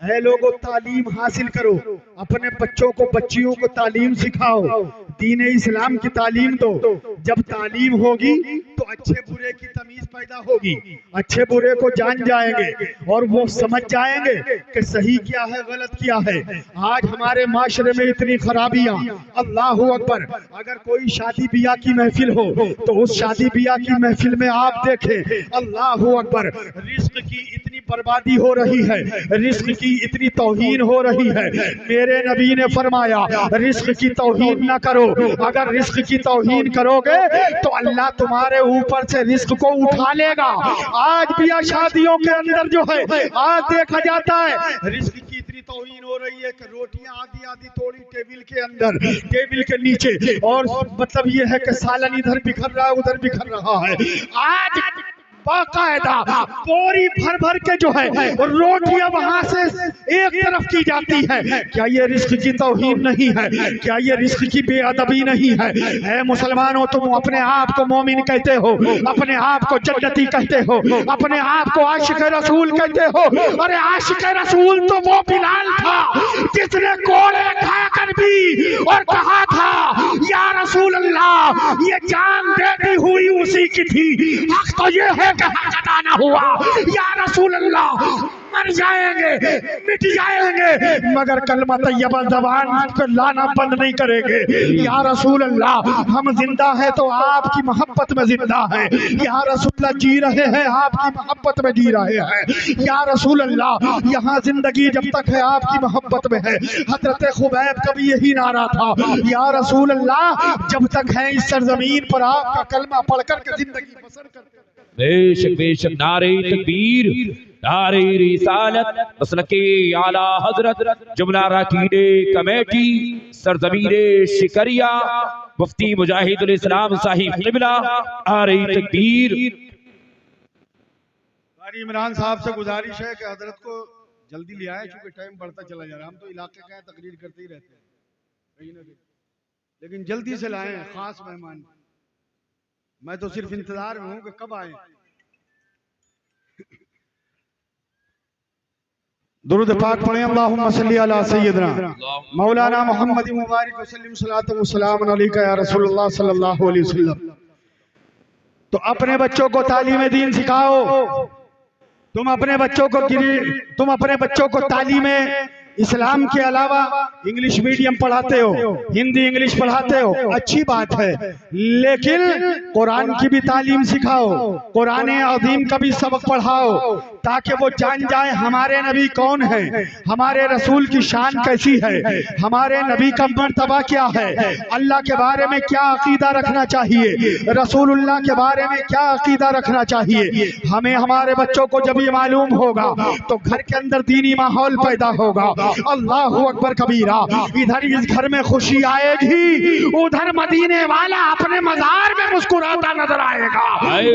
है लोगों, तालीम हासिल करो, अपने बच्चों को बच्चियों को तालीम सिखाओ, दीन इस्लाम की तालीम दो। जब तालीम होगी तो अच्छे बुरे की तमीज पैदा होगी, अच्छे बुरे को जान जाएंगे और वो समझ जाएंगे कि सही क्या है गलत क्या है। आज हमारे माशरे में इतनी खराबियां, अल्लाह अकबर। अगर कोई शादी ब्याह की महफिल हो तो उस शादी ब्याह की महफिल में आप देखें, अल्लाह अकबर, रिस्क की इतनी बर्बादी हो रही है, रिस्क की इतनी तौहीन हो रही है। मेरे नबी ने फरमाया रिस्क की तौहीन ना करो, अगर रिस्क की तौहीन करोगे तो अल्लाह तुम्हारे ऊपर से रिस्क को उठा लेगा। आज भी शादियों के अंदर जो है आज देखा जाता है रिस्क की इतनी तौहीन हो रही है कि रोटियां आधी आधी तोड़ी टेबल के अंदर, टेबल के नीचे, और मतलब ये है कि सालन इधर बिखर रहा है उधर बिखर रहा है। आज बाकायदा बोरी भर भर के जो है रोटियां वहां से एक तरफ की जाती है। क्या ये रिस्क की तौहीन नहीं है? क्या ये रिस्क की बेअदबी नहीं है? ऐ मुसलमानों, तुम अपने आप को मोमिन कहते हो, अपने आप को जन्नती कहते हो, अपने आप को आशिक रसूल कहते हो। अरे आशिक रसूल तो वो बिलाल था जिसने कोड़े खाकर भी और कहा था या रसूल अल्लाह, ये जान देती हुई उसी की थी, हक तो ये है कि हक अदा ना हुआ। या रसूल अल्लाह, मर जाएंगे मिट जाएंगे मगर कलमा तैयबा ज़बान पर लाना बंद नहीं करेंगे। या रसूल अल्लाह, हम जिंदा है तो आपकी मोहब्बत में जिंदा है। या रसूल अल्लाह, जी रहे हैं आपकी मोहब्बत में जी रहे हैं। या रसूल अल्लाह, यहाँ जिंदगी जब तक है आपकी मोहब्बत में है। हजरत खुबैब का भी यही नारा था, या रसूल अल्लाह, जब तक है इस सरजमीन पर आपका कलमा पढ़कर के जिंदगी बसर करते। बेशक बेशक, नारे तकबीर, नारे रिसालत, मसलके आला हजरत जुमला राकीने कमेटी सरजमीने शिकरिया, मुफ्ती मुजाहिदुल इस्लाम साहिब क़िबला, नारे तकबीर। इमरान साहब से गुजारिश है कि हजरत को जल्दी ले आए, क्योंकि टाइम बढ़ता चला जा रहा है। हम तो इलाके का तकरीर करते ही रहते हैं कहीं ना कहीं, लेकिन जल्दी से लाएं, खास मेहमान। मैं तो सिर्फ इंतजार में हूं कि कब आए। दुरूद पाक पढ़ें, अल्लाहुम्मा सल्ली अला सय्यदना मौलाना मुहम्मद मुबारक वसल्लम सलातो व सलाम अलैका या रसूलुल्लाह सल्लल्लाहु अलैहि वसल्लम। तो अपने बच्चों को तालीम दीन सिखाओ। तुम अपने बच्चों को तालीम इस्लाम के अलावा इंग्लिश मीडियम पढ़ाते हो, हिंदी इंग्लिश पढ़ाते हो, अच्छी बात है, लेकिन कुरान की भी तालीम सिखाओ, कुरान अज़ीम का भी सबक पढ़ाओ, ताकि वो जान जाए हमारे नबी कौन है, हमारे रसूल की शान कैसी है, हमारे नबी का मर्तबा क्या है, अल्लाह के बारे में क्या अकीदा रखना चाहिए, रसूलुल्लाह के बारे में क्या अकीदा रखना चाहिए। हमें हमारे बच्चों को जब ये मालूम होगा तो घर के अंदर दीनी माहौल पैदा होगा। अल्लाह अकबर कबीरा। इधर इस घर में खुशी आएगी, उधर मदीने वाला अपने मजार में मुस्कुराता नजर आएगा,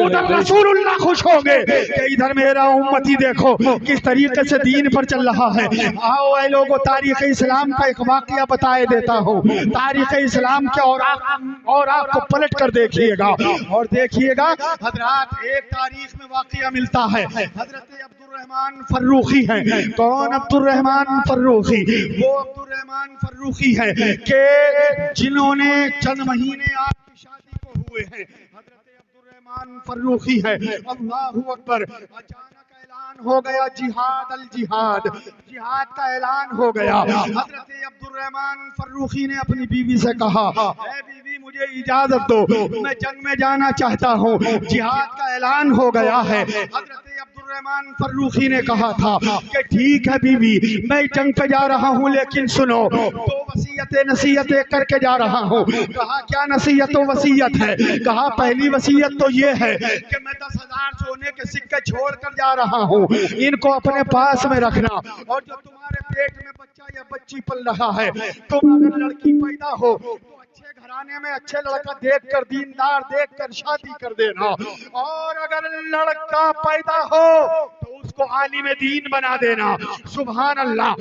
उधर रसूलुल्लाह खुश होंगे कि इधर मेरा उम्मती देखो किस तरीके से दीन पर चल रहा है। आओ ऐ लोगों, तारीख इस्लाम का एक वाकया बताए देता हूँ। तारीख इस्लाम के और आपको पलट कर देखिएगा और देखिएगा हजरात, एक तारीख में वाकया मिलता है। हजरत अब्दुर्रहमान फर्रुखी है। कौन अब्दुर्रहमान फर्रुखी? वो अब्दुर्रहमान फर्रुखी है कि जिन्होंने चंद महीने आपकी शादी को हुए हैं। हजरत अब्दुर्रहमान फर्रुखी है। अल्लाहु अकबर। अचानक ऐलान हो गया जिहाद अल जिहाद, जिहाद का ऐलान हो गया। हजरत अब्दुर्रहमान फर्रुखी ने अपनी बीवी से कहा, ऐ बीवी मुझे इजाजत दो, मैं जंग में जाना चाहता हूँ, जिहाद का ऐलान हो गया है। हजरत अब्दुर्रहमान फर्रुखी ने कहा था कि ठीक है बीवी, मैं जंग पे जा रहा हूँ, लेकिन सुनो, दो नसीहतें करके जा रहा हूँ। कहा क्या नसीहत वसीयत है? कहा पहली वसीयत तो ये है कि मैं 10,000 सोने के सिक्के छोड़ कर जा रहा हूँ, इनको अपने पास में रखना। और जो तुम्हारे पेट में बच्चा या बच्ची पल रहा है, तुम अगर लड़की पैदा हो तो अच्छे घराने में अच्छे लड़का देखकर, दीनदार देखकर शादी कर देना, और अगर लड़का पैदा हो तो उसको आलिम दीन बना देना। सुभान अल्लाह।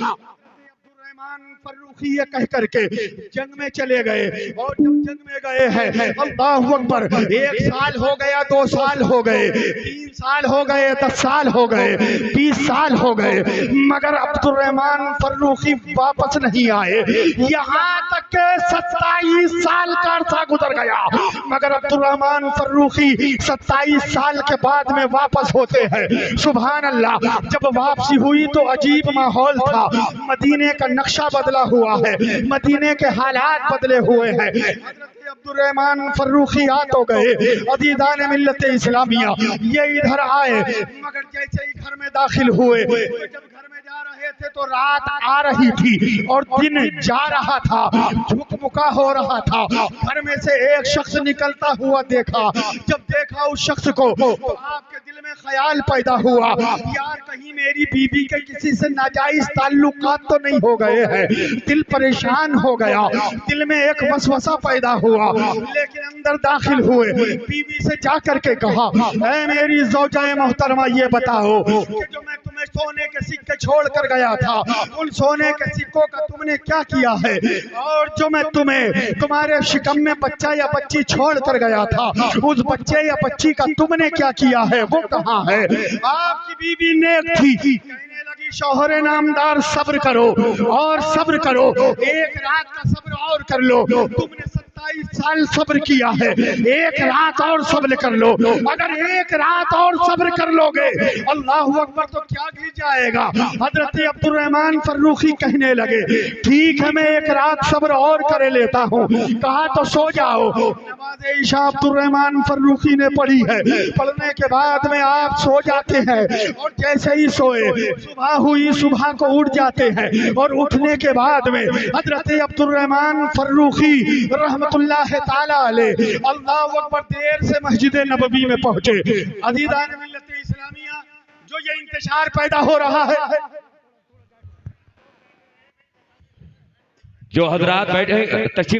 अब्दुर्रहमान फर्रुखी ये कह करके जंग में चले गए। और जब जंग में गए हैं, अल्लाहु अकबर, 1 साल हो गया, 2 साल हो गए, 3 साल हो गए, 10 साल हो गए, 20 साल हो गए, मगर अब्दुर्रहमान फर्रुखी वापस नहीं आए। यहाँ तक के 27 साल का अरसा गुजर गया, मगर अब्दुर्रहमान फर्रुखी 27 साल के बाद में वापस होते हैं। सुभान अल्लाह। जब वापसी हुई तो अजीब माहौल था, मदीने का नक्शा बदला हुआ है, मदीने के हालात बदले हुए हैं। अब्दुर्रहमान फर्रुखी आ तो गए, अजीज़ान मिल्लत इस्लामिया, ये इधर आए, मगर जैसे ही घर में दाखिल हुए, जब घर में जा रहे थे तो रात आ रही थी और दिन जा रहा था, झुकमुका हो रहा था। घर में से एक शख्स निकलता हुआ देखा। जब देखा उस शख्स को तो आपके दिल में ख्याल पैदा हुआ, यार कहीं मेरी बीवी के किसी से नाजायज ताल्लुकात तो नहीं हो गए हैं। दिल परेशान हो गया, दिल में एक वसवसा पैदा हुआ। लेकिन अंदर दाखिल हुए, बीवी से जा करके कहा, ऐ मेरी ज़ौजा मोहतरमा, ये बताओ कि जो मैं तुम्हें सोने के सिक्के छोड़ कर गया था, उन सोने के सिक्कों का तुमने क्या किया है? और जो मैं तुम्हें तुम्हारे शिकम में बच्चा या बच्ची छोड़ कर गया था, उस बच्चे या बच्ची का तुमने क्या किया है? वो कहाँ है? आपकी बीवी नेक थी, कहने लगी, शौहरे नामदार, सब्र करो और सब्र करो, एक रात का सब्र और कर लो। तुमने 27 साल सब्र किया है, एक रात और सब्र कर लो। अगर एक रात और सब्र कर लोगे, अल्लाहु अकबर, तो क्या गिर जाएगा। हजरत अब्दुर्रहमान फर्रुखी कहने लगे, ठीक है, मैं एक रात सब्र और कर लेता हूँ। कहा तो सो जाओ। नमाज इशा अब्दुर्रहमान फर्रुखी ने पढ़ी है, पढ़ने के बाद में आप सो जाते हैं और जैसे ही सोए, सुबह हुई, सुबह को उठ जाते हैं और उठने के बाद में हजरत अब्दुर्रहमान फर्रुखी रहमतुल्लाह ताला अलैह, अल्लाहु अकबर, देर से मस्जिद नबवी में पहुंचे। अज़ीज़ान मिल्लत इस्लामिया, जो ये इंतशार पैदा हो रहा है, जो हजरात बैठे तशरीफ